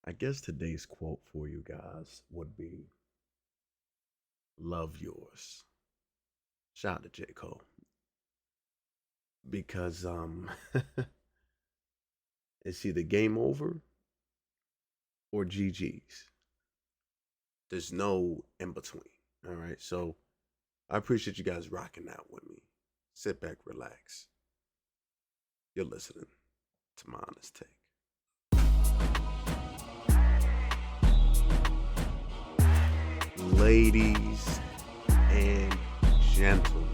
I guess today's quote for you guys would be love yours. Shout out to J. Cole. Because it's either game over or GG's. There's no in between. All right. So I appreciate you guys rocking out with me. Sit back, relax. You're listening to my honest take. Ladies and gentlemen,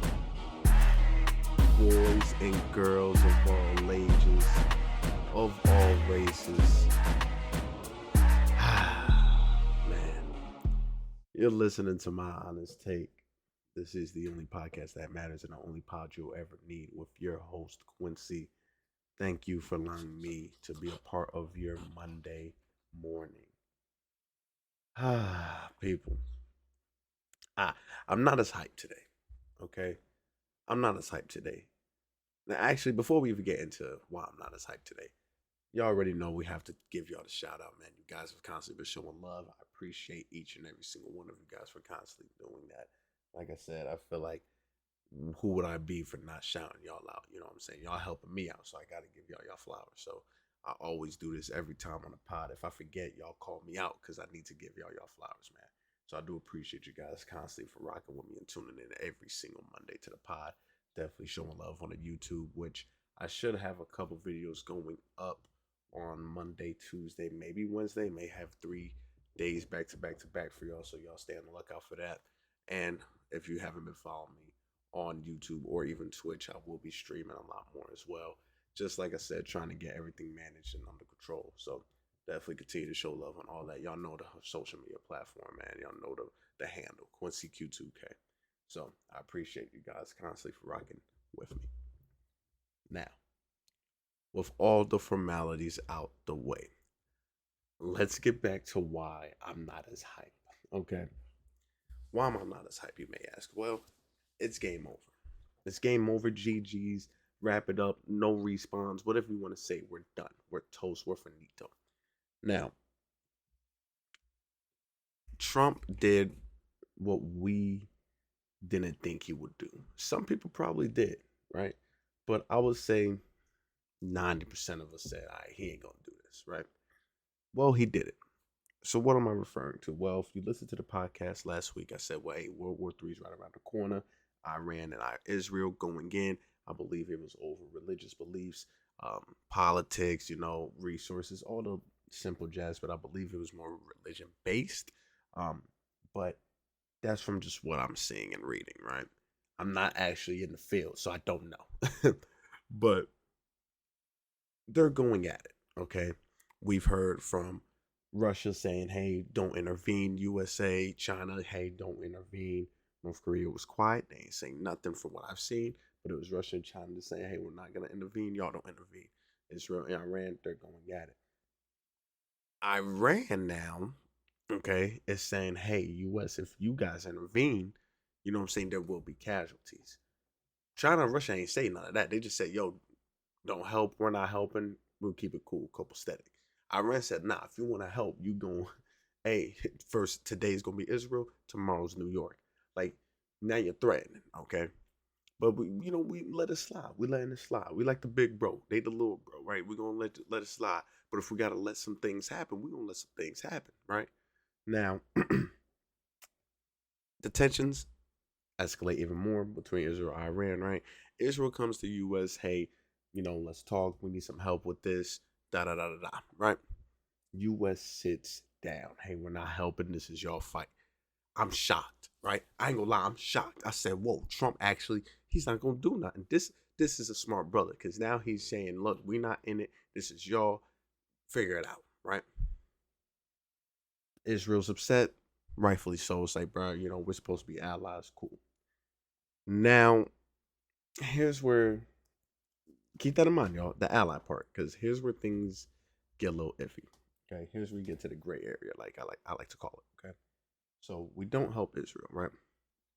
boys and girls of all ages, of all races. Man, you're listening to my honest take. This is the only podcast that matters and the only pod you'll ever need with your host, Quincy. Thank you for allowing me to be a part of your Monday morning. People, I, I'm not as hyped today, okay? I'm not as hyped today. Now, actually, before we even get into why I'm not as hyped today, y'all already know we have to give y'all the shout out, man. You guys have constantly been showing love. I appreciate each and every single one of you guys for constantly doing that. Like I said, I feel like who would I be for not shouting y'all out? You know what I'm saying? Y'all helping me out, so I got to give y'all flowers. So I always do this every time on the pod. If I forget, y'all call me out because I need to give y'all flowers, man. So I do appreciate you guys constantly for rocking with me and tuning in every single Monday to the pod. Definitely showing love on the YouTube, which I should have a couple videos going up on Monday, Tuesday, maybe Wednesday. May have 3 days back to back to back for y'all, so y'all stay on the lookout for that. And if you haven't been following me on YouTube or even Twitch, I will be streaming a lot more as well. Just like I said, trying to get everything managed and under control. So definitely continue to show love on all that. Y'all know the social media platform, man. Y'all know the handle, Quincy Q2K. So I appreciate you guys constantly for rocking with me. Now, with all the formalities out the way, let's get back to why I'm not as hyped. Okay. Why am I not as hyped, you may ask? Well, it's game over. It's game over. GG's. Wrap it up. No respawns. Whatever you want to say, we're done. We're toast. We're finito. Now, Trump did what we didn't think he would do. Some people probably did, right? But I would say 90% of us said, all right, he ain't going to do this, right? Well, he did it. So what am I referring to? Well, if you listened to the podcast last week, I said, well, hey, World War III is right around the corner. Iran and Israel going in. I believe it was over religious beliefs, politics, resources, all the simple jazz, but I believe it was more religion based. But that's from just what I'm seeing and reading, right? I'm not actually in the field, so I don't know. But they're going at it, okay? We've heard from Russia saying, hey, don't intervene. USA, China, hey, don't intervene. North Korea was quiet. They ain't saying nothing from what I've seen. But it was Russia and China just saying, hey, we're not going to intervene. Y'all don't intervene. Israel and Iran, they're going at it. Iran now, okay, is saying, hey, US, if you guys intervene, you know what I'm saying, there will be casualties. China and Russia ain't saying none of that. They just said, yo, don't help. We're not helping. We'll keep it cool, copacetic. Iran said, nah, if you want to help, you going, hey, first, today's going to be Israel, tomorrow's New York. Like, now you're threatening, okay? But we let it slide. We letting it slide. We like the big bro. They the little bro, right? We're gonna let it slide. But if we gotta let some things happen, we're gonna let some things happen, right? Now, the tensions escalate even more between Israel and Iran, right? Israel comes to US, hey, let's talk. We need some help with this. Da da da da da. Right? US sits down. Hey, we're not helping. This is your fight. I'm shocked, right? I ain't gonna lie, I'm shocked. I said, whoa, Trump actually, he's not gonna do nothing. This is a smart brother, because now he's saying, look, we're not in it. This is y'all. Figure it out, right? Israel's upset, rightfully so. It's like, bro, we're supposed to be allies. Cool. Now, here's where, keep that in mind, y'all, the ally part, because here's where things get a little iffy. Okay, here's where we get to the gray area, like I like to call it. Okay, so we don't help Israel, right?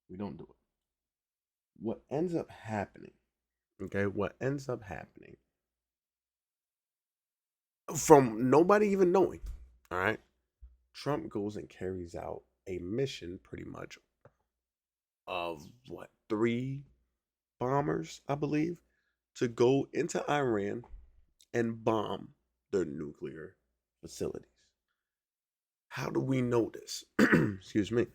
We don't do it. What ends up happening, okay, what ends up happening from nobody even knowing, All right. Trump goes and carries out a mission pretty much of what, three bombers, I believe, to go into Iran and bomb their nuclear facilities. How do we know this? Excuse me.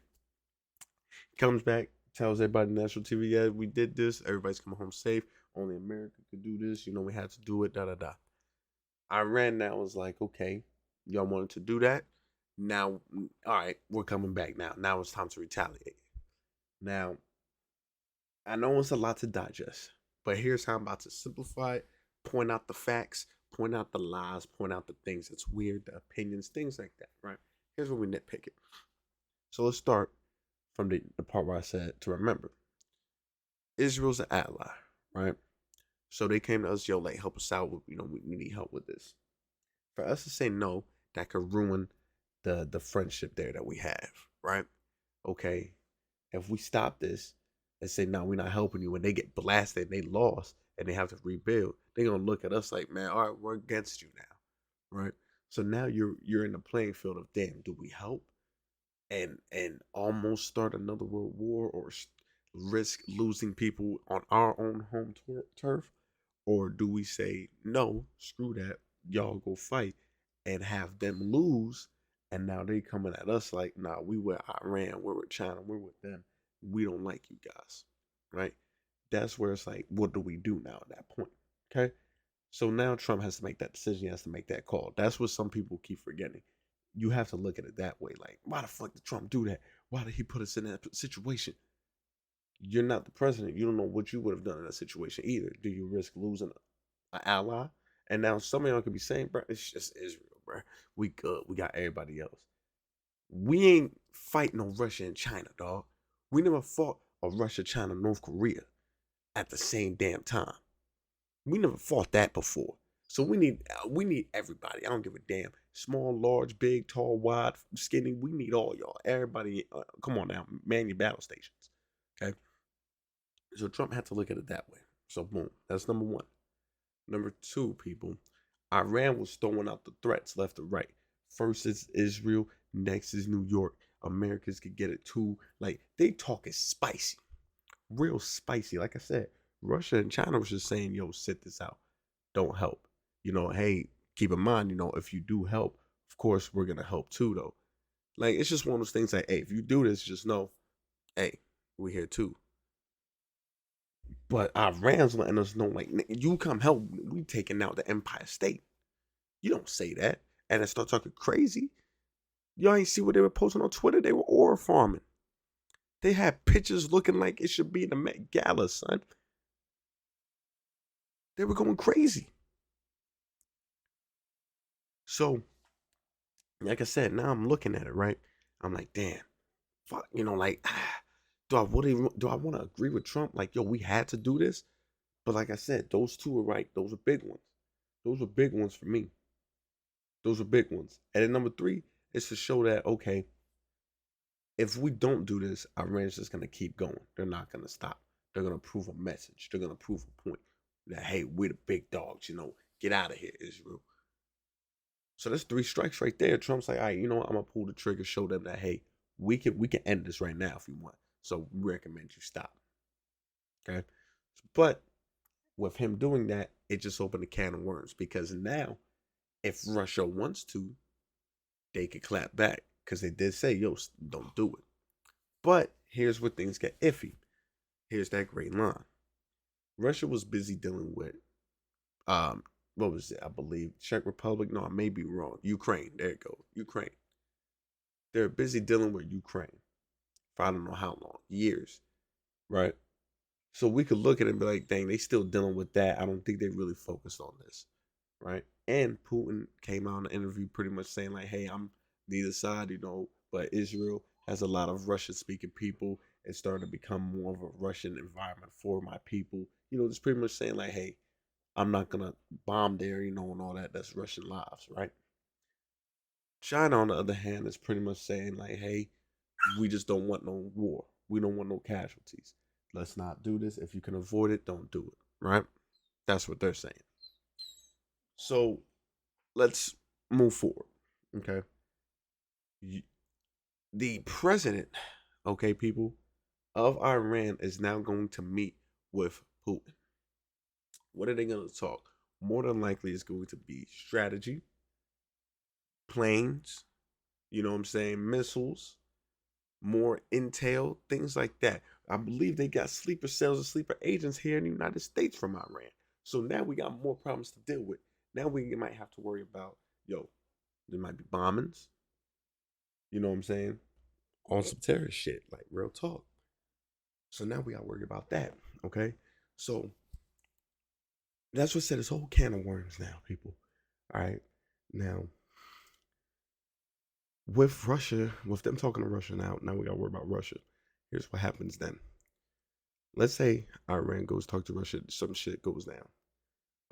Comes back, tells everybody on national TV, yeah, we did this. Everybody's coming home safe. Only America could do this. You know, we had to do it. Da da da. Iran now is like, okay, y'all wanted to do that. Now, all right, we're coming back now. Now it's time to retaliate. Now, I know it's a lot to digest, but here's how I'm about to simplify it, point out the facts, point out the lies, point out the things that's weird, the opinions, things like that, right? Here's where we nitpick it. So let's start from the part where I said to remember. Israel's an ally, right? So they came to us, yo, like, help us out. We need help with this. For us to say no, that could ruin the friendship there that we have, right? Okay, if we stop this and say no, we're not helping you, and they get blasted and they lost and they have to rebuild, they're gonna look at us like, man, all right, we're against you now, right? So now you're in the playing field of, damn, do we help and almost start another world war, or risk losing people on our own home turf, or do we say no, screw that, y'all go fight and have them lose, and now they coming at us like, nah, we with Iran, we're with China, we're with them, we don't like you guys, right? That's where it's like, what do we do now at that point? Okay, so now Trump has to make that decision. He has to make that call. That's what some people keep forgetting. You have to look at it that way. Like, why the fuck did Trump do that? Why did he put us in that situation? You're not the president. You don't know what you would have done in that situation either. Do you risk losing an ally? And now some of y'all could be saying, bro, it's just Israel, bro. We good. We got everybody else. We ain't fighting no Russia and China, dog. We never fought a Russia, China, North Korea at the same damn time. We never fought that before. So we need everybody. I don't give a damn. Small, large, big, tall, wide, skinny. We need all y'all. Everybody, come on now, man your battle stations. Okay. So Trump had to look at it that way. So boom, that's number one. Number two, people, Iran was throwing out the threats left or right. First is Israel, next is New York. Americans could get it too. Like, they talk is spicy, real spicy. Like I said, Russia and China was just saying, yo, sit this out. Don't help. Hey, keep in mind, if you do help, of course, we're going to help too, though. Like, it's just one of those things like, hey, if you do this, just know, hey, we're here too. But Iran's letting us know, like, you come help, we taking out the Empire State. You don't say that. And I start talking crazy. Y'all ain't see what they were posting on Twitter? They were oil farming. They had pictures looking like it should be in the Met Gala, son. They were going crazy. So, like I said, now I'm looking at it, right? I'm like, damn, fuck, like, do I want to agree with Trump? Like, yo, we had to do this. But like I said, those two are right. Those are big ones. Those are big ones for me. Those are big ones. And then number three is to show that, okay, if we don't do this, Iran's just going to keep going. They're not going to stop. They're going to prove a message. They're going to prove a point that, hey, we're the big dogs, get out of here, Israel. So that's three strikes right there. Trump's like, all right, you know what? I'm going to pull the trigger, show them that, hey, we can end this right now if we want. So we recommend you stop. Okay. But with him doing that, it just opened a can of worms, because now if Russia wants to, they could clap back, because they did say, yo, don't do it. But here's where things get iffy. Here's that great line. Russia was busy dealing with, what was it? I believe Czech Republic. No, I may be wrong. Ukraine. There you go. Ukraine. They're busy dealing with Ukraine for I don't know how long, years, right? So we could look at it and be like, dang, they still dealing with that. I don't think they really focused on this, right? And Putin came out in an interview pretty much saying like, hey, I'm neither side, but Israel has a lot of Russian speaking people. It's starting to become more of a Russian environment for my people. Just pretty much saying like, hey, I'm not going to bomb there, and all that. That's Russian lives, right? China, on the other hand, is pretty much saying like, hey, we just don't want no war. We don't want no casualties. Let's not do this. If you can avoid it, don't do it, right? That's what they're saying. So let's move forward, okay? The president, okay, people, of Iran is now going to meet with Putin. What are they going to talk? More than likely, it's going to be strategy, planes, you know what I'm saying, missiles, more intel, things like that. I believe they got sleeper cells and sleeper agents here in the United States from Iran. So now we got more problems to deal with. Now we might have to worry about, yo, there might be bombings, you know what I'm saying, on some terrorist shit, like real talk. So now we got to worry about that, okay? So that's what said this whole can of worms now, people. All right. Now, with Russia, with them talking to Russia now we got to worry about Russia. Here's what happens then. Let's say Iran goes talk to Russia, some shit goes down.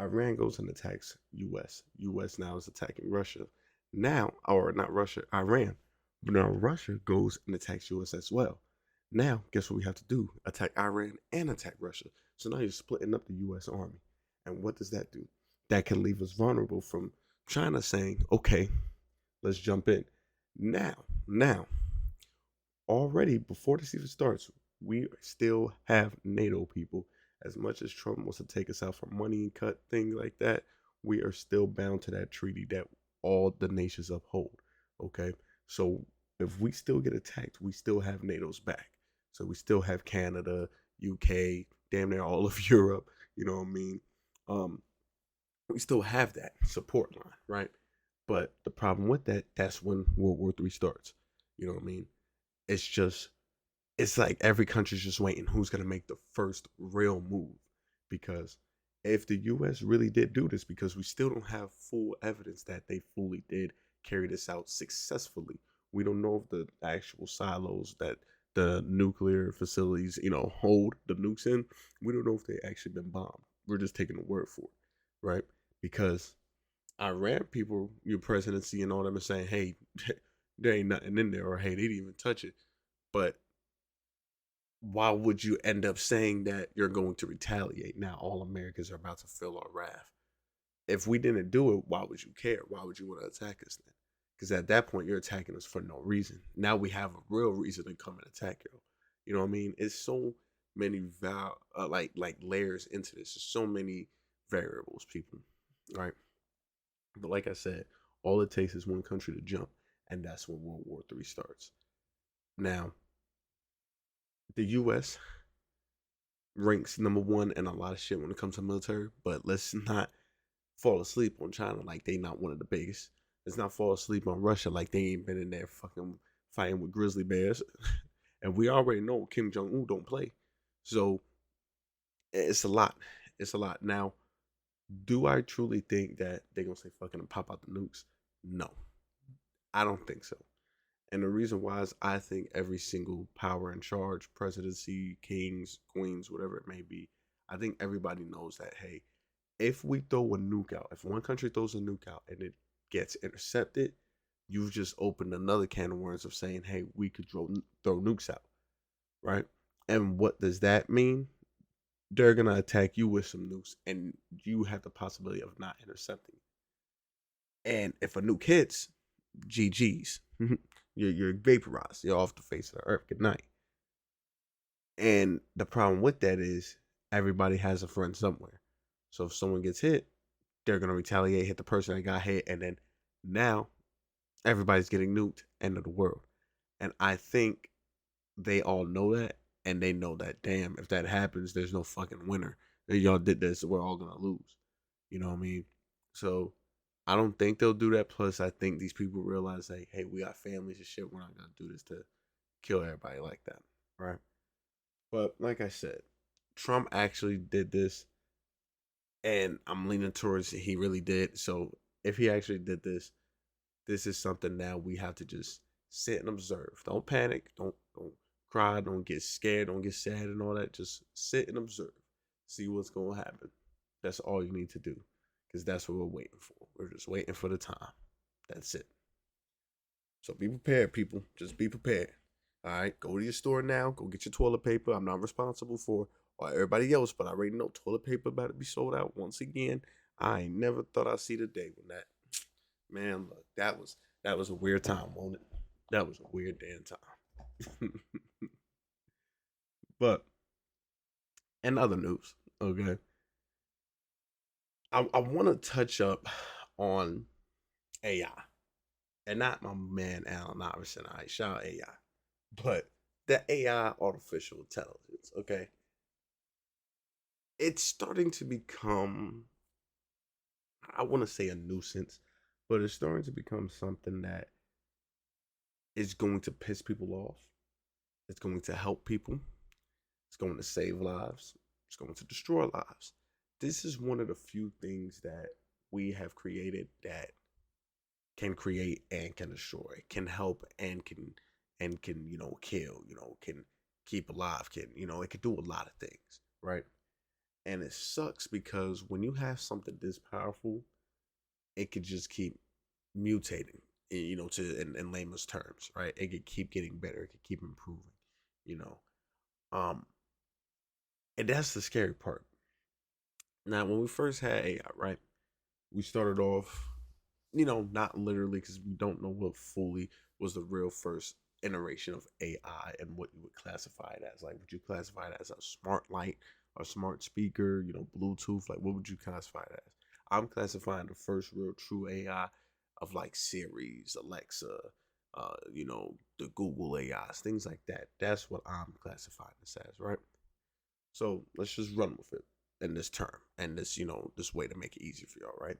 Iran goes and attacks US. US now is attacking Russia. Now, or not Russia, Iran. But now Russia goes and attacks US as well. Now, guess what we have to do? Attack Iran and attack Russia. So now you're splitting up the US Army. And what does that do? That can leave us vulnerable from China saying, okay, let's jump in. Now, already before this even starts, we still have NATO, people. As much as Trump wants to take us out for money and cut things like that, we are still bound to that treaty that all the nations uphold. Okay, so if we still get attacked, we still have NATO's back. So we still have Canada, UK, damn near all of Europe. You know what I mean? We still have that support line, right? But the problem with that, that's when World War III starts. You know what I mean? It's just, it's like every country's just waiting who's going to make the first real move. Because if the US really did do this, because we still don't have full evidence that they fully did carry this out successfully. We don't know if the actual silos that the nuclear facilities, hold the nukes in, we don't know if they actually been bombed. We're just taking the word for it, right? Because Iran people, your presidency and all them are saying, hey, there ain't nothing in there, or hey, they didn't even touch it. But why would you end up saying that you're going to retaliate? Now all Americans are about to feel our wrath. If we didn't do it, why would you care? Why would you want to attack us then? Because at that point, you're attacking us for no reason. Now we have a real reason to come and attack you. You know what I mean? It's so many like layers into this. There's so many variables, people. Right? But like I said, all it takes is one country to jump, and that's when World War III starts. Now, the U.S. ranks number one in a lot of shit when it comes to military, but let's not fall asleep on China like they not one of the biggest. Let's not fall asleep on Russia like they ain't been in there fucking fighting with grizzly bears. And we already know Kim Jong Un don't play, so it's a lot. It's a lot. Now, do I truly think that they're gonna say fucking and pop out the nukes? No, I don't think so. And the reason why is I think every single power in charge, presidency, kings, queens, whatever it may be, I think everybody knows that, hey, if we throw a nuke out, if one country throws a nuke out and it gets intercepted, you've just opened another can of worms of saying, hey, we could throw nukes out, right? And what does that mean? They're going to attack you with some nukes and you have the possibility of not intercepting. And if a nuke hits, GG's. You're vaporized. You're off the face of the earth. Good night. And the problem with that is everybody has a friend somewhere. So if someone gets hit, they're gonna retaliate, hit the person that got hit, and then now everybody's getting nuked. End of the world. And I think they all know that, and they know that. Damn, if that happens, there's no fucking winner. Y'all did this, we're all gonna lose. You know what I mean? So I don't think they'll do that. Plus, I think these people realize, like, hey, we got families and shit. We're not gonna do this to kill everybody like that, right? But like I said, Trump actually did this, and I'm leaning towards he really did. So if he actually did this, this is something now we have to just sit and observe. Don't panic. Don't cry. Don't get scared. Don't get sad and all that. Just sit and observe. See what's gonna happen. That's all you need to do, because that's what we're waiting for. We're just waiting for the time. That's it. So be prepared, people. Just be prepared. All right, go to your store now. Go get your toilet paper. I'm not responsible for everybody else, but I already know toilet paper about to be sold out once again. I ain't never thought I'd see the day when that. Man, look, that was a weird time, wasn't it? That was a weird damn time. But in other news, okay, I want to touch up on AI and not my man Allen Iverson. I shout AI, but the AI, artificial intelligence. Okay, it's starting to become, I want to say, a nuisance, but it's starting to become something that is going to piss people off. It's going to help people. It's going to save lives. It's going to destroy lives. This is one of the few things that we have created that can create and can destroy, can help and can kill, can keep alive, can it can do a lot of things, right? And it sucks because when you have something this powerful, it could just keep mutating, to in layman's terms, right? It could keep getting better, it could keep improving, you know. Um, and that's the scary part. Now, when we first had AI, right, we started off, not literally because we don't know what fully was the real first iteration of AI and what you would classify it as. Like, would you classify it as a smart light, a smart speaker, Bluetooth? Like, what would you classify it as? I'm classifying the first real true AI of like Siri's, Alexa, the Google AIs, things like that. That's what I'm classifying this as, right? So let's just run with it in this term and this way to make it easy for y'all, right?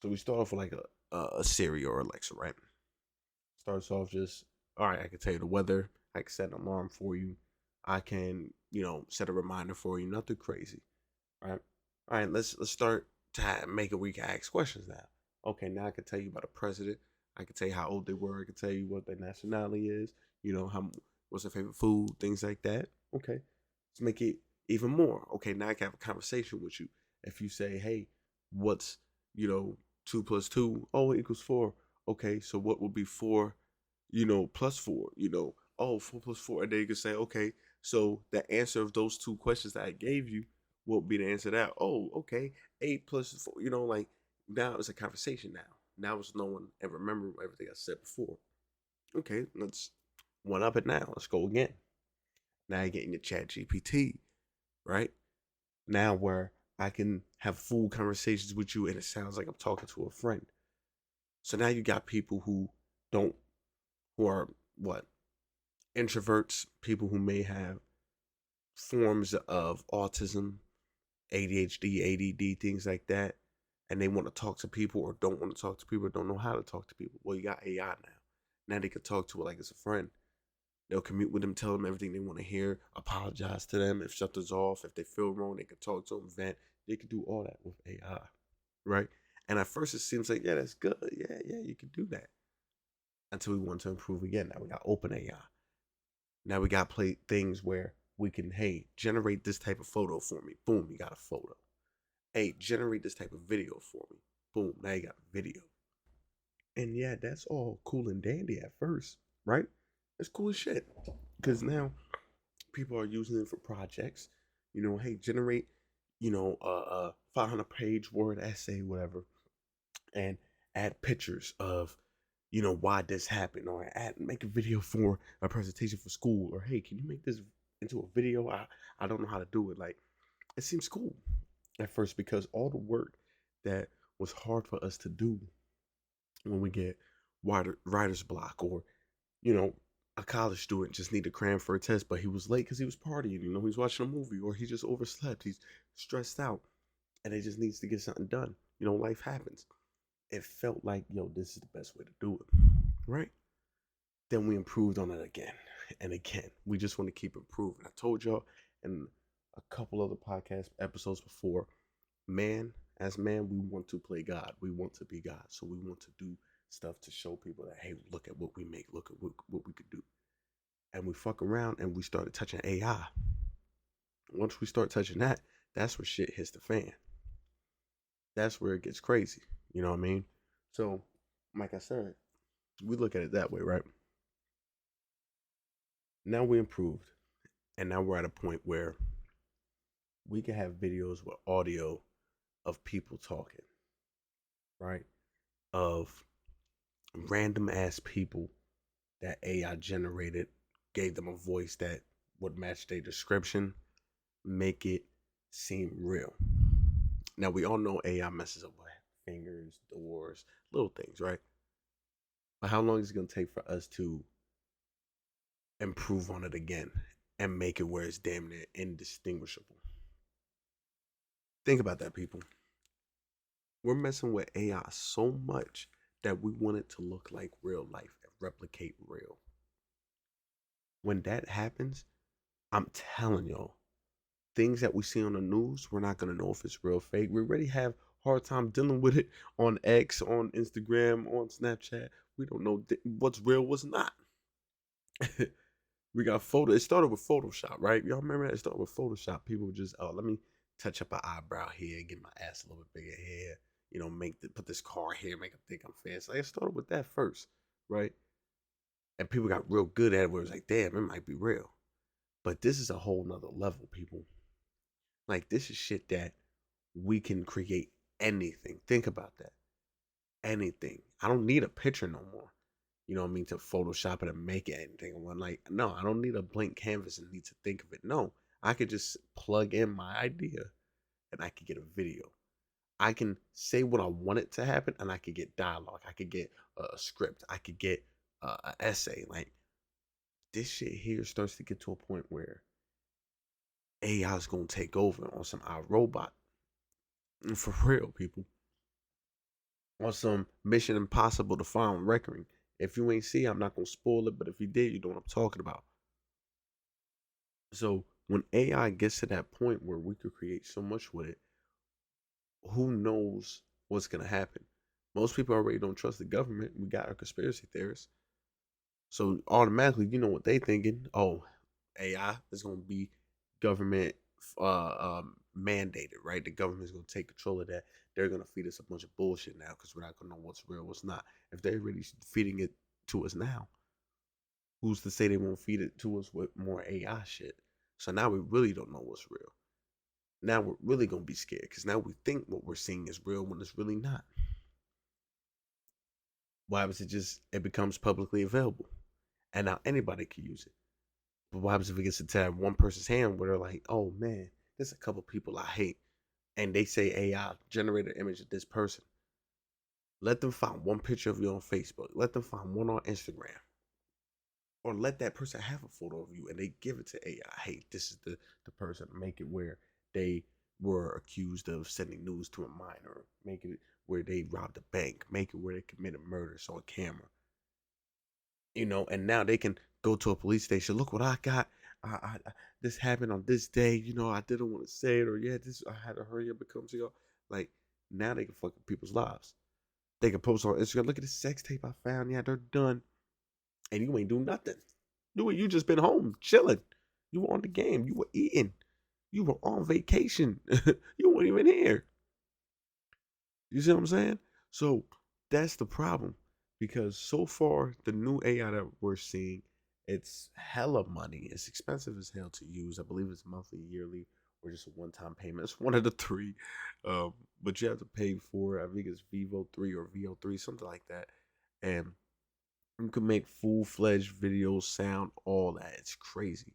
So we start off with like a Siri or Alexa, right? Starts off just, all right, I can tell you the weather. I can set an alarm for you. I can, set a reminder for you. Nothing crazy, right? All right, let's start to make it where you can ask questions now. Okay, now I can tell you about the president. I can tell you how old they were. I can tell you what their nationality is. How what's their favorite food, things like that. Okay, let's make it even more. Okay, now I can have a conversation with you. If you say, hey, what's you know 2 plus 2? Oh, it equals 4. Okay, so what would be 4? Plus 4. Oh, 4 plus 4, and then you can say, okay, so the answer of those two questions that I gave you what would be the answer to that? Oh, okay, 8 plus 4. Like now it's a conversation. Now it's knowing and remembering everything I said before. Okay, let's one up it now. Let's go again. Now you're getting your chat GPT, right? Now where I can have full conversations with you and it sounds like I'm talking to a friend. So now you got people don't who are what? Introverts, people who may have forms of autism, ADHD, ADD, things like that, and they want to talk to people or don't want to talk to people or don't know how to talk to people. Well, you got AI now. Now they can talk to it like it's a friend. They'll commute with them, tell them everything they want to hear, apologize to them if something's off, if they feel wrong, they can talk to them, vent. They can do all that with AI, right? And at first it seems like, yeah, that's good. Yeah, you can do that. Until we want to improve again. Now we got open AI. Now we got play things where we can, hey, generate this type of photo for me. Boom, you got a photo. Hey, generate this type of video for me. Boom, now you got video. And yeah, that's all cool and dandy at first, right? It's cool as shit. Because now people are using it for projects. Hey, generate, a 500-page word essay, whatever, and add pictures of, why this happened, or make a video for a presentation for school, or hey, can you make this into a video? I don't know how to do it. Like, it seems cool at first because all the work that was hard for us to do when we get writer's block, or you know a college student just need to cram for a test but he was late because he was partying, he was watching a movie, or he just overslept, he's stressed out, and he just needs to get something done. Life happens. It felt like, this is the best way to do it, right? Then we improved on it again and again. We just want to keep improving. I told y'all in a couple other podcast episodes before, man, as man, we want to play God. We want to be God. So we want to do stuff to show people that, hey, look at what we make. Look at what we could do. And we fuck around and we started touching AI. Once we start touching that, that's where shit hits the fan. That's where it gets crazy. You know what I mean? So, like I said, we look at it that way, right? Now we improved. And now we're at a point where we can have videos with audio of people talking, right? Of random ass people that AI generated, gave them a voice that would match their description, make it seem real. Now we all know AI messes up with fingers, doors, little things, right? But how long is it gonna take for us to improve on it again and make it where it's damn near indistinguishable? Think about that, people. We're messing with AI so much that we want it to look like real life and replicate real. When that happens, I'm telling y'all, things that we see on the news, we're not gonna know if it's real or fake. We already have hard time dealing with it on X, on Instagram, on Snapchat. We don't know what's real, what's not. We got photo. It started with Photoshop, right? Y'all remember that? It started with Photoshop. People were just, oh, let me touch up an eyebrow here, get my ass a little bit bigger here. You know, put this car here, make them think I'm fancy. Like, it started with that first, right? And people got real good at it. Where it was like, damn, it might be real. But this is a whole nother level, people. Like, this is shit that we can create anything. Think about that. Anything. I don't need a picture no more. You know what I mean? To Photoshop it and make it anything. I'm like, no, I don't need a blank canvas and need to think of it. No, I could just plug in my idea and I could get a video. I can say what I want it to happen and I could get dialogue. I could get a script. I could get an essay. Like, this shit here starts to get to a point where AI is going to take over on some iRobot. For real, people. On some Mission Impossible to Find Reckoning. If you ain't see, I'm not gonna spoil it, but if you did, you know what I'm talking about. So when AI gets to that point where we could create so much with it, who knows what's gonna happen? Most people already don't trust the government. We got our conspiracy theorists. So automatically, you know what they thinking. Oh, AI is gonna be government mandated, right? The government's gonna take control of that. They're gonna feed us a bunch of bullshit now because we're not gonna know what's real, what's not. If they're really feeding it to us now, who's to say they won't feed it to us with more AI shit? So now we really don't know what's real. Now we're really gonna be scared because now we think what we're seeing is real when it's really not. Why happens it becomes publicly available, and now anybody can use it. But what happens if it gets to one person's hand where they're like, oh man, there's a couple people I hate, and they say AI generate an image of this person. Let them find one picture of you on Facebook. Let them find one on Instagram. Or let that person have a photo of you and they give it to AI. Hey, this is the person. Make it where they were accused of sending news to a minor. Make it where they robbed a bank. Make it where they committed murder. So a camera. You know, and now they can go to a police station. Look what I got. This happened on this day. You know, I didn't want to say it. Or yeah, this I had to hurry up and come to you. Like, now they can fuck up people's lives. They can post on Instagram. Look at this sex tape I found. Yeah, they're done. And you ain't do nothing. You just been home chilling. You were on the game. You were eating. You were on vacation. You weren't even here. You see what I'm saying? So that's the problem. Because so far, the new AI that we're seeing, it's hella money. It's expensive as hell to use. I believe it's monthly, yearly, or just a one-time payment. It's one of the three. But you have to pay for, I think it's Vivo 3 or VO3, something like that. And you can make full-fledged videos, sound, all that. It's crazy.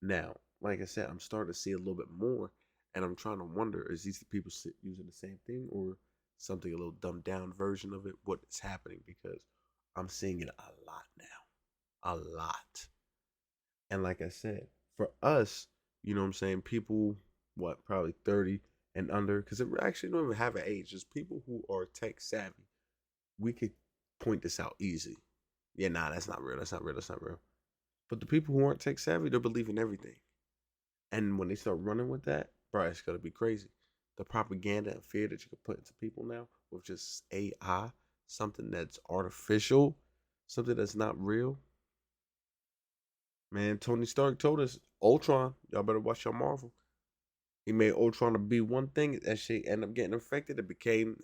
Now, like I said, I'm starting to see a little bit more, and I'm trying to wonder, is these the people using the same thing or something a little dumbed down version of it? What is happening? Because I'm seeing it a lot now. A lot. And like I said, for us, you know what I'm saying, people, what, probably 30 and under, because it actually don't even have an age, just people who are tech savvy. We could point this out easy. Yeah, nah, that's not real. That's not real. That's not real. But the people who aren't tech savvy, they're believing everything. And when they start running with that, bro, it's gonna be crazy. The propaganda and fear that you can put into people now with just AI, something that's artificial, something that's not real. Man, Tony Stark told us, Ultron, y'all better watch your Marvel. He made Ultron to be one thing, that shit ended up getting infected. It became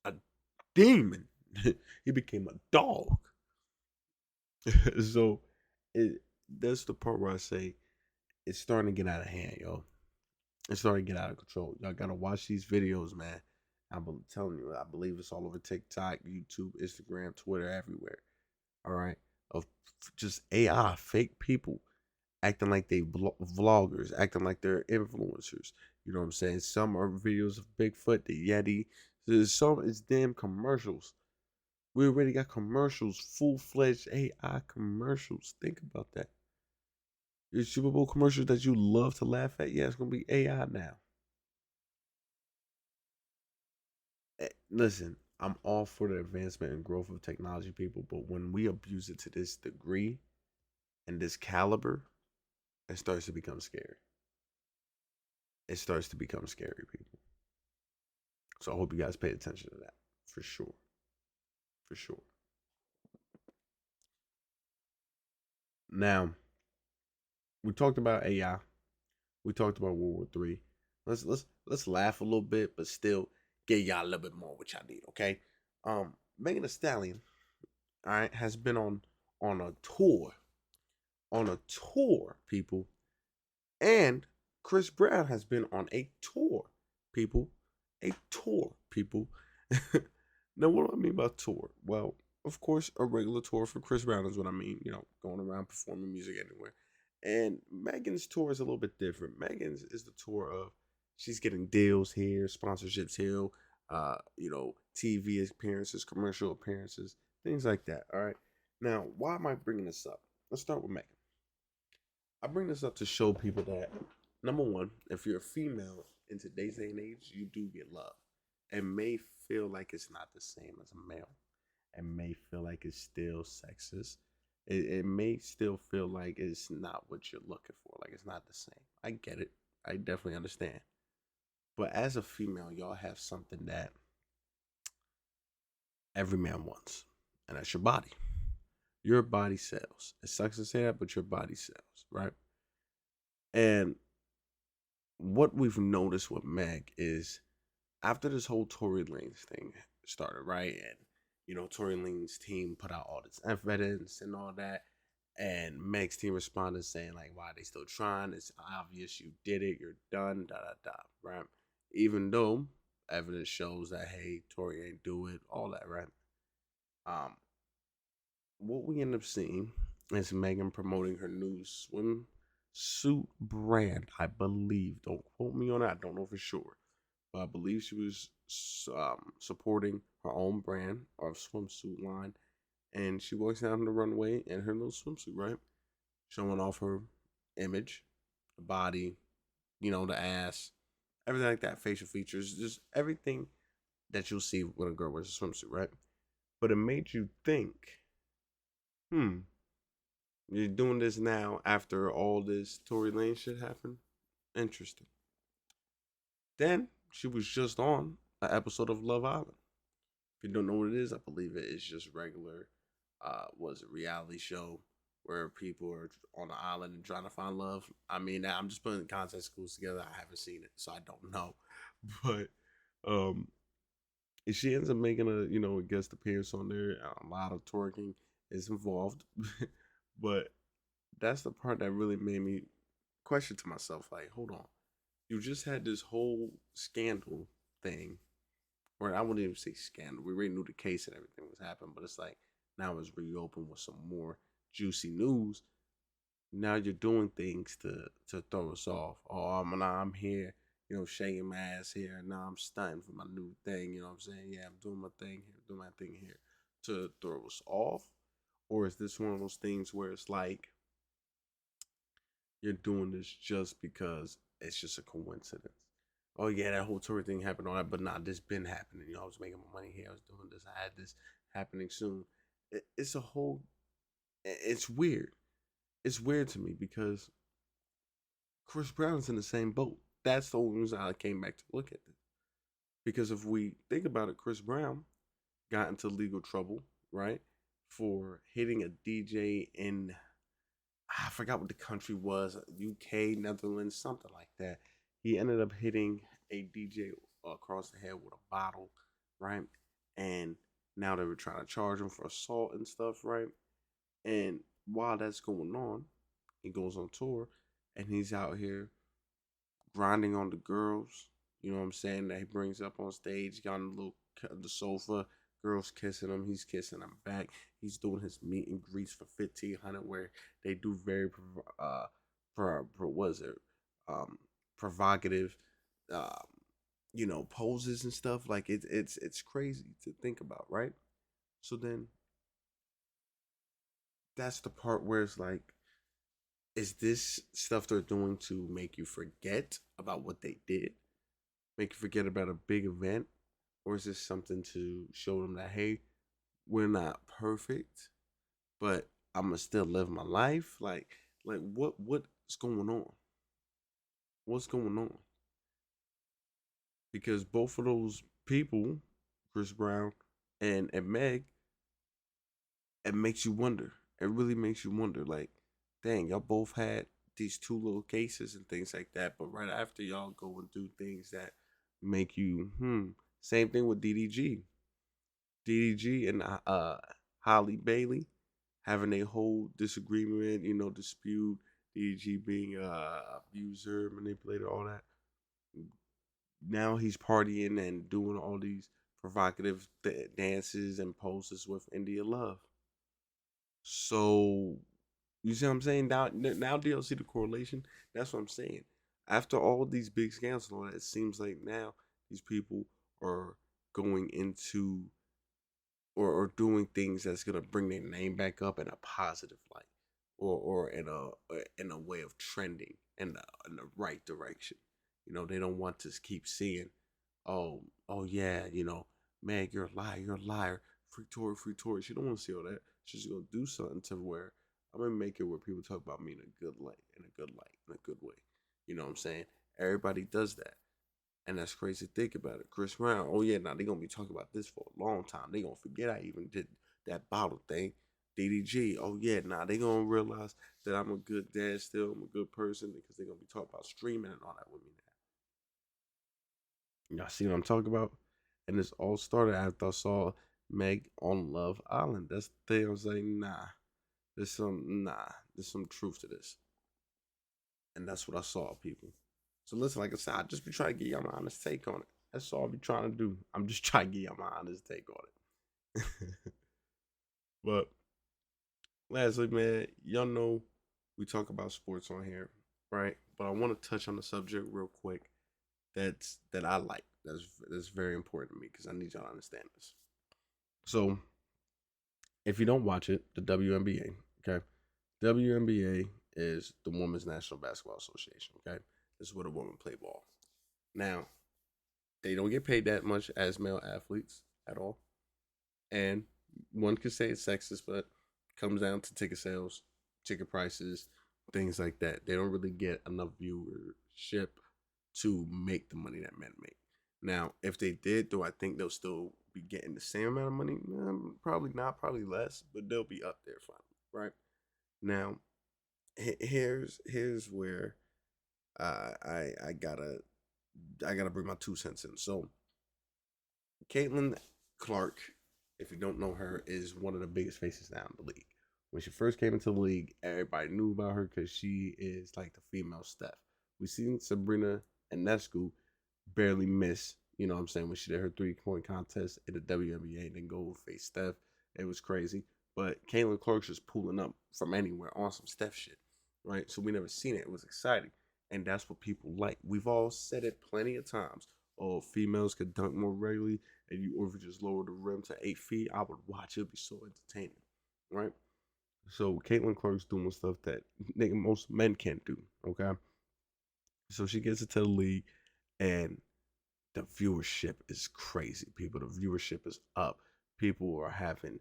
a demon. He became a dog. So that's the part where I say it's starting to get out of hand, yo. It's starting to get out of control. Y'all gotta watch these videos, man. I'm telling you, I believe it's all over TikTok, YouTube, Instagram, Twitter, everywhere. All right. of just AI, fake people acting like they vloggers, acting like they're influencers. You know what I'm saying? Some are videos of Bigfoot, the Yeti. There's some it's damn commercials. We already got commercials, full-fledged AI commercials. Think about that. Your Super Bowl commercials that you love to laugh at, yeah, it's gonna be AI now. Listen, I'm all for the advancement and growth of technology, people, but when we abuse it to this degree and this caliber, it starts to become scary. It starts to become scary, people. So I hope you guys pay attention to that for sure. For sure. Now, we talked about AI. We talked about World War III. Let's laugh a little bit, but still get y'all a little bit more what y'all need, okay? Megan Thee Stallion, all right, has been on a tour. On a tour, people. And Chris Brown has been on a tour, people. A tour, people. Now, what do I mean by tour? Well, of course, a regular tour for Chris Brown is what I mean. You know, going around performing music anywhere. And Megan's tour is a little bit different. Megan's is the tour of she's getting deals here, sponsorships here, TV appearances, commercial appearances, things like that. All right. Now, why am I bringing this up? Let's start with Megan. I bring this up to show people that number one, if you're a female in today's day and age, you do get love. It may feel like it's not the same as a male. It may feel like it's still sexist. It may still feel like it's not what you're looking for. Like it's not the same. I get it. I definitely understand. But as a female, y'all have something that every man wants, and that's your body. Your body sells. It sucks to say that, but your body sells, right? And what we've noticed with Meg is after this whole Tory Lanez thing started, right? And Tory Lanez team put out all this evidence and all that. And Meg's team responded saying, like, why are they still trying? It's obvious you did it, you're done, da da da, right? Even though evidence shows that hey, Tory ain't do it, all that, right? Um, what we end up seeing is Megan promoting her new swimsuit brand, I believe. Don't quote me on that. I don't know for sure. But I believe she was supporting her own brand of swimsuit line. And she walks down the runway in her little swimsuit, right? Showing off her image, the body, the ass, everything like that, facial features, just everything that you'll see when a girl wears a swimsuit, right? But it made you think, hmm, you're doing this now after all this Tory Lane shit happened? Interesting. Then she was just on an episode of Love Island. If you don't know what it is, I believe it is just regular, was a reality show where people are on the island and trying to find love. I mean, I'm just putting context clues together. I haven't seen it, so I don't know. But um, she ends up making a guest appearance on there. A lot of twerking is involved, but that's the part that really made me question to myself, like, hold on, you just had this whole scandal thing, or I wouldn't even say scandal. We already knew the case and everything was happening, but it's like now it's reopened with some more juicy news. Now you're doing things to throw us off. Oh, I'm here, shaking my ass here. Now I'm stunting for my new thing. You know what I'm saying? Yeah, I'm doing my thing here, doing my thing here to throw us off. Or is this one of those things where it's like you're doing this just because it's just a coincidence? Oh yeah, that whole tour thing happened, all that, but nah, this been happening. I was making my money here. I was doing this. I had this happening soon. It's a whole. It's weird. It's weird to me because Chris Brown's in the same boat. That's the only reason I came back to look at this. Because if we think about it, Chris Brown got into legal trouble, right, for hitting a DJ in I forgot what the country was, UK, Netherlands, something like that. He ended up hitting a DJ across the head with a bottle, right? And now they were trying to charge him for assault and stuff, right? And while that's going on, he goes on tour and he's out here grinding on the girls. You know what I'm saying? That he brings up on stage, got on the sofa, Girls kissing him, he's kissing them back. He's doing his meet and greets for 1500, where they do very what is it, um, provocative, um, poses and stuff. Like it's crazy to think about, right? So then that's the part where it's like, is this stuff they're doing to make you forget about what they did, make you forget about a big event, or is this something to show them that, hey, we're not perfect, but I'm gonna still live my life? Like what's going on? What's going on? Because both of those people, Chris Brown and Meg, it makes you wonder. It really makes you wonder. Like, dang, y'all both had these two little cases and things like that, but right after y'all go and do things that make you Same thing with DDG. DDG and Holly Bailey having a whole disagreement, dispute. DDG being abuser, manipulator, all that. Now he's partying and doing all these provocative dances and poses with India Love. So you see what I'm saying? Now do you see the correlation? That's what I'm saying. After all these big scandals and all that, it seems like now these people are going into or doing things that's gonna bring their name back up in a positive light, or in a way of trending in the right direction. They don't want to keep seeing, oh yeah, Meg, you're a liar, you're a liar, free Tory, free Tory. She don't want to see all that. She's gonna do something to where I'm gonna make it where people talk about me in a good light, in a good light, in a good way. You know what I'm saying? Everybody does that. And that's crazy to think about it. Chris Brown, oh yeah, now they're gonna be talking about this for a long time. They gonna forget I even did that bottle thing. DDG, oh yeah, now they gonna realize that I'm a good dad still, I'm a good person, because they're gonna be talking about streaming and all that with me now. Y'all see what I'm talking about? And this all started after I saw Meg on Love Island. That's the thing. I was like, there's some truth to this. And that's what I saw, people. So listen, like I said, I just be trying to get y'all my honest take on it. That's all I be trying to do. I'm just trying to get y'all my honest take on it. But lastly, man, y'all know we talk about sports on here, right? But I want to touch on the subject real quick. That I like. That's very important to me because I need y'all to understand this. So if you don't watch it, the WNBA, okay? WNBA is the Women's National Basketball Association, okay? This is where the women play ball. Now, they don't get paid that much as male athletes at all. And one could say it's sexist, but it comes down to ticket sales, ticket prices, things like that. They don't really get enough viewership to make the money that men make. Now, if they did, do I think they'll still be getting the same amount of money? Probably not, probably less, but they'll be up there finally, right? Now, here's where I gotta bring my 2 cents in. So Caitlyn Clark, if you don't know her, is one of the biggest faces now in the league. When she first came into the league, everybody knew about her because she is like the female Steph. We seen Sabrina Ionescu barely miss, you know what I'm saying, when she did her 3-point contest in the WNBA and then go face Steph. It was crazy. But Caitlyn Clark's just pulling up from anywhere on some Steph shit, right? So we never seen it. It was exciting. And that's what people like. We've all said it plenty of times. Oh, females could dunk more regularly, and or if you just lower the rim to 8 feet, I would watch it. It'd be so entertaining, right? So Caitlyn Clark's doing stuff that most men can't do. Okay, so she gets into the league, and the viewership is crazy. People, the viewership is up. People are having,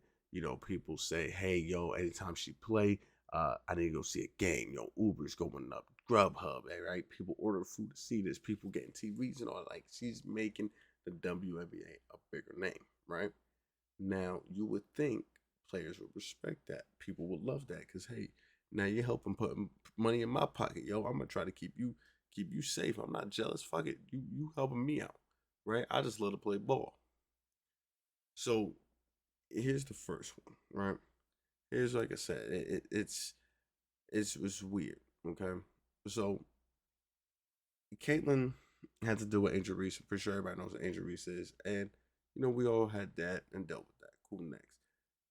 people say, "Hey, yo, anytime she play, I need to go see a game." Yo, Uber's going up, Grubhub, right? People order food to see this. People getting TVs and all. Like, she's making the WNBA a bigger name, right? Now, you would think players would respect that. People would love that because, hey, now you're helping put money in my pocket, yo. I'm gonna try to keep you safe. I'm not jealous. Fuck it, you helping me out, right? I just love to play ball. So here's the first one, right? Here's, like I said, it's weird, okay? So Caitlyn had to deal with Angel Reese. I'm pretty sure everybody knows what Angel Reese is, and we all had that and dealt with that. Cool, next.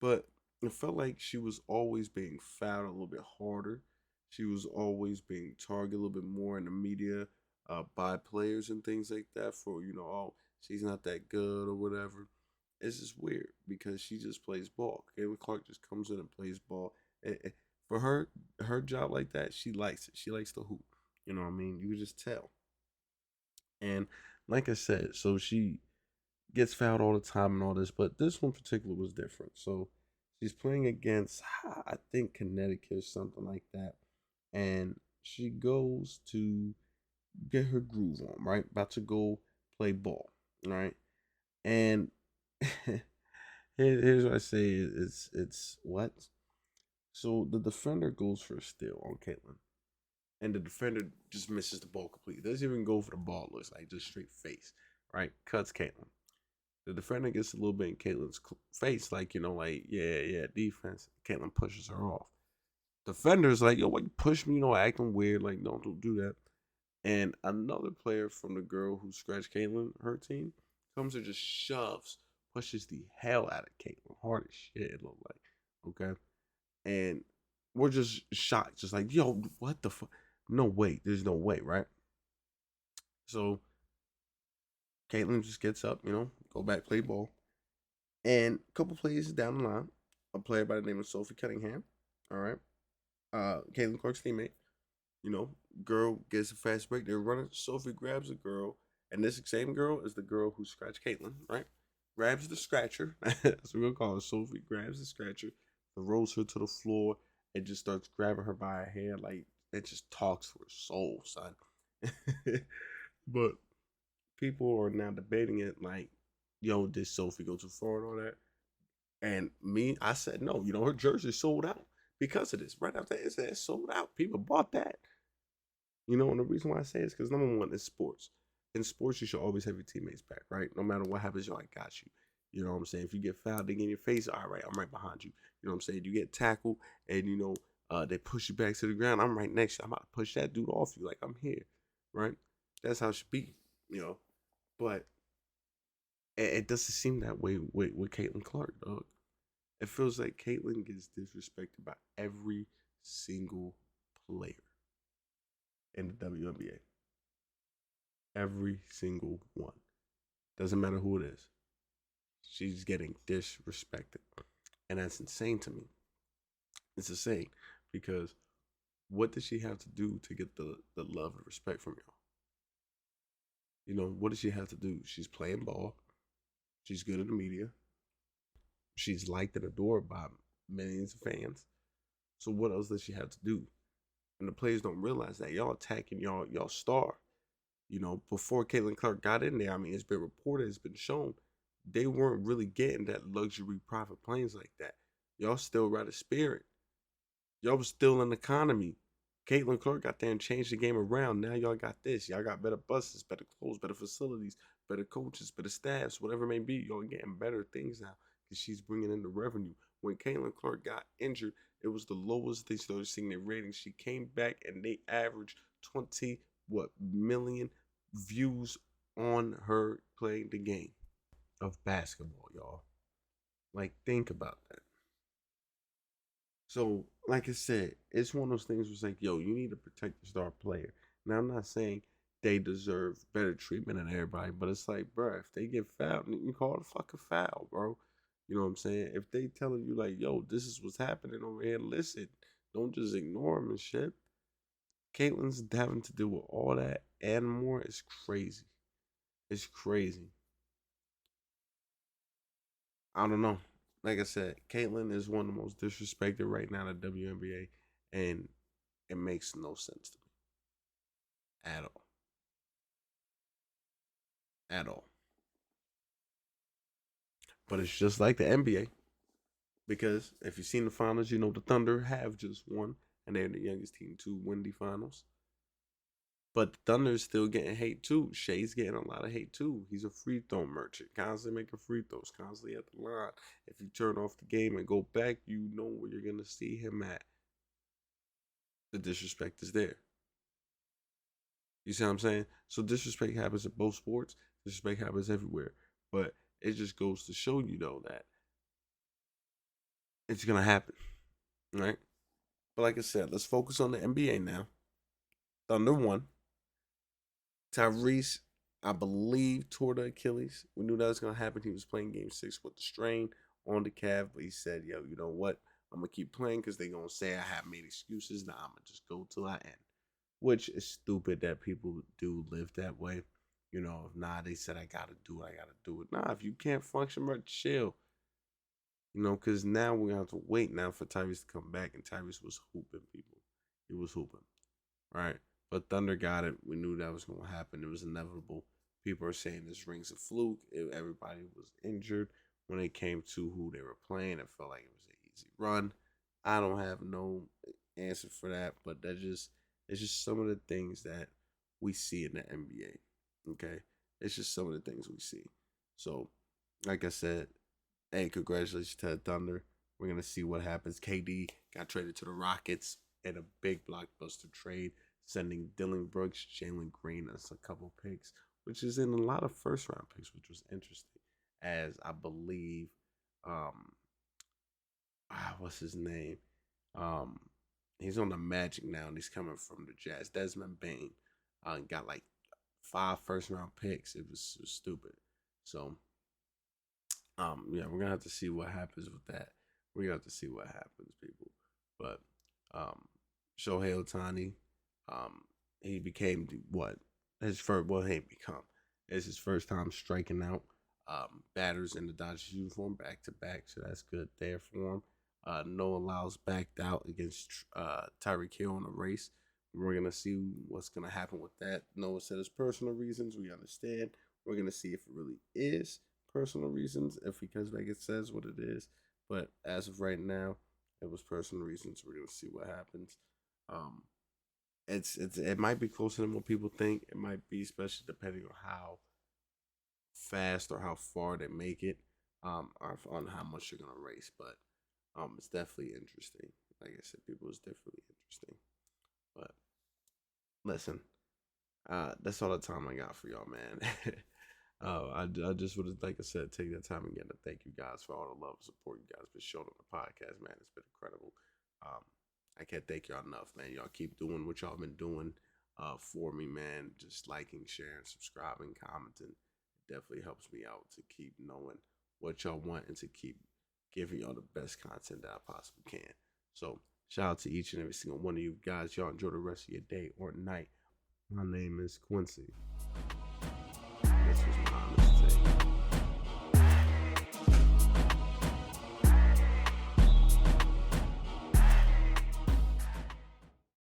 But it felt like she was always being fouled a little bit harder. She was always being targeted a little bit more in the media by players and things like that for, oh, she's not that good or whatever. It's just weird because she just plays ball. Caitlyn Clark just comes in and plays ball. For her job like that, she likes it. She likes to hoop. You know what I mean? You can just tell. And like I said, so she gets fouled all the time and all this, but this one in particular was different. So she's playing against, I think, Connecticut or something like that. And she goes to get her groove on, right? About to go play ball, right? And here's what I say: it's what? So the defender goes for a steal on Caitlyn, and the defender just misses the ball completely. Doesn't even go for the ball. Looks like just straight face, right? Cuts Caitlyn. The defender gets a little bit in Caitlyn's face, like like yeah, defense. Caitlyn pushes her off. Defender's like, yo, why you push me? Acting weird. Like, no, don't do that. And another player from the girl who scratched Caitlyn, her team, comes and just pushes the hell out of Caitlyn. Hard as shit, it looked like. Okay. And we're just shocked. Just like, yo, what the fuck? No way. There's no way, right? So Caitlyn just gets up, go back, play ball. And a couple plays down the line, a player by the name of Sophie Cunningham, all right, Caitlyn Clark's teammate, girl gets a fast break. They're running. Sophie grabs a girl, and this same girl is the girl who scratched Caitlyn, right? Grabs the scratcher. That's what we're gonna call her. Sophie grabs the scratcher, throws her to the floor, and just starts grabbing her by her hair, like it just talks to her soul, son. But people are now debating it, like, yo, did Sophie go too far and all that? And me, I said no. Her jersey sold out because of this. Right after it said sold out. People bought that. And the reason why I say it is because number one, it's sports. In sports, you should always have your teammates back, right? No matter what happens, I got you. You know what I'm saying? If you get fouled, they get in your face, all right, I'm right behind you. You know what I'm saying? You get tackled and, they push you back to the ground, I'm right next to you. I'm about to push that dude off you like I'm here, right? That's how it should be, But it doesn't seem that way with Caitlyn Clark, dog. It feels like Caitlyn gets disrespected by every single player in the WNBA. Every single one. Doesn't matter who it is. She's getting disrespected. And that's insane to me. It's insane because what does she have to do to get the love and respect from y'all? What does she have to do? She's playing ball. She's good in the media. She's liked and adored by millions of fans. So what else does she have to do? And the players don't realize that y'all attacking y'all star. Before Caitlyn Clark got in there, I mean, it's been reported, it's been shown, they weren't really getting that luxury private planes like that. Y'all still ride a Spirit. Y'all was still in the economy. Caitlyn Clark got there and changed the game around. Now y'all got this. Y'all got better buses, better clothes, better facilities, better coaches, better staffs, whatever it may be. Y'all getting better things now because she's bringing in the revenue. When Caitlyn Clark got injured, it was the lowest they started seeing their ratings. She came back and they averaged 20 million views on her playing the game of basketball, y'all. Like, think about that. So, like I said, it's one of those things where it's like, yo, you need to protect the star player. Now, I'm not saying they deserve better treatment than everybody, but it's like, bro, if they get fouled, you call it a fucking foul, bro. You know what I'm saying? If they telling you like, yo, this is what's happening over here, listen. Don't just ignore them and shit. Caitlyn's having to deal with all that and more. It's crazy. It's crazy. I don't know. Like I said, Caitlyn is one of the most disrespected right now in the WNBA, and it makes no sense to me at all. At all. But it's just like the NBA, because if you've seen the finals, the Thunder have just won, and they're the youngest team to win the finals. But the Thunder is still getting hate too. Shea's getting a lot of hate too. He's a free throw merchant, constantly making free throws, constantly at the line. If you turn off the game and go back, you know where you're gonna see him at. The disrespect is there. You see what I'm saying? So disrespect happens in both sports. Disrespect happens everywhere. But it just goes to show you though that it's gonna happen, right? But like I said, let's focus on the NBA now. Thunder won. Tyrese, I believe, tore the Achilles. We knew that was gonna happen. He was playing Game 6 with the strain on the calf, but he said, "Yo, you know what? I'm gonna keep playing because they gonna say I have made excuses. Now I'm gonna just go till I end." Which is stupid that people do live that way. You know, if they said I gotta do it, I gotta do it. Nah, if you can't function, bro, chill. You know, because now we're gonna have to wait now for Tyrese to come back, and Tyrese was hooping people. He was hooping, right? But Thunder got it. We knew that was gonna happen. It was inevitable. People are saying this ring's a fluke. Everybody was injured when it came to who they were playing. It felt like it was an easy run. I don't have no answer for that, but it's just some of the things that we see in the NBA. Okay, it's just some of the things we see. So, like I said, hey, congratulations to the Thunder. We're gonna see what happens. KD got traded to the Rockets in a big blockbuster trade, sending Dylan Brooks, Jalen Green, as a couple picks, which is in a lot of first round picks, which was interesting. As I believe, um, what's his name? Um, he's on the Magic now, and he's coming from the Jazz. Desmond Bain got like 5 first round picks. It was stupid. So, yeah, we're gonna have to see what happens with that. We're gonna have to see what happens, people. But Shohei Ohtani, he became what his first. Well, he become. It's his first time striking out batters in the Dodgers uniform back to back, so that's good there for him. Noah Lyles backed out against Tyreek Hill in a race. We're gonna see what's gonna happen with that. Noah said his personal reasons. We understand. We're gonna see if it really is personal reasons, if because like it says what it is. But as of right now, it was personal reasons. We're gonna see what happens. Um, it might be closer than what people think. It might be, especially depending on how fast or how far they make it, or on how much you're gonna race. But it's definitely interesting. Like I said, people, it's definitely interesting. But listen, that's all the time I got for y'all, man. I just would, like I said, take that time again to thank you guys for all the love and support you guys been showing on the podcast, man. It's been incredible. I can't thank y'all enough, man. Y'all keep doing what y'all been doing for me, man. Just liking, sharing, subscribing, commenting. It definitely helps me out to keep knowing what y'all want and to keep giving y'all the best content that I possibly can. So shout out to each and every single one of you guys. Y'all enjoy the rest of your day or night. My name is Quincy. This was my honest take.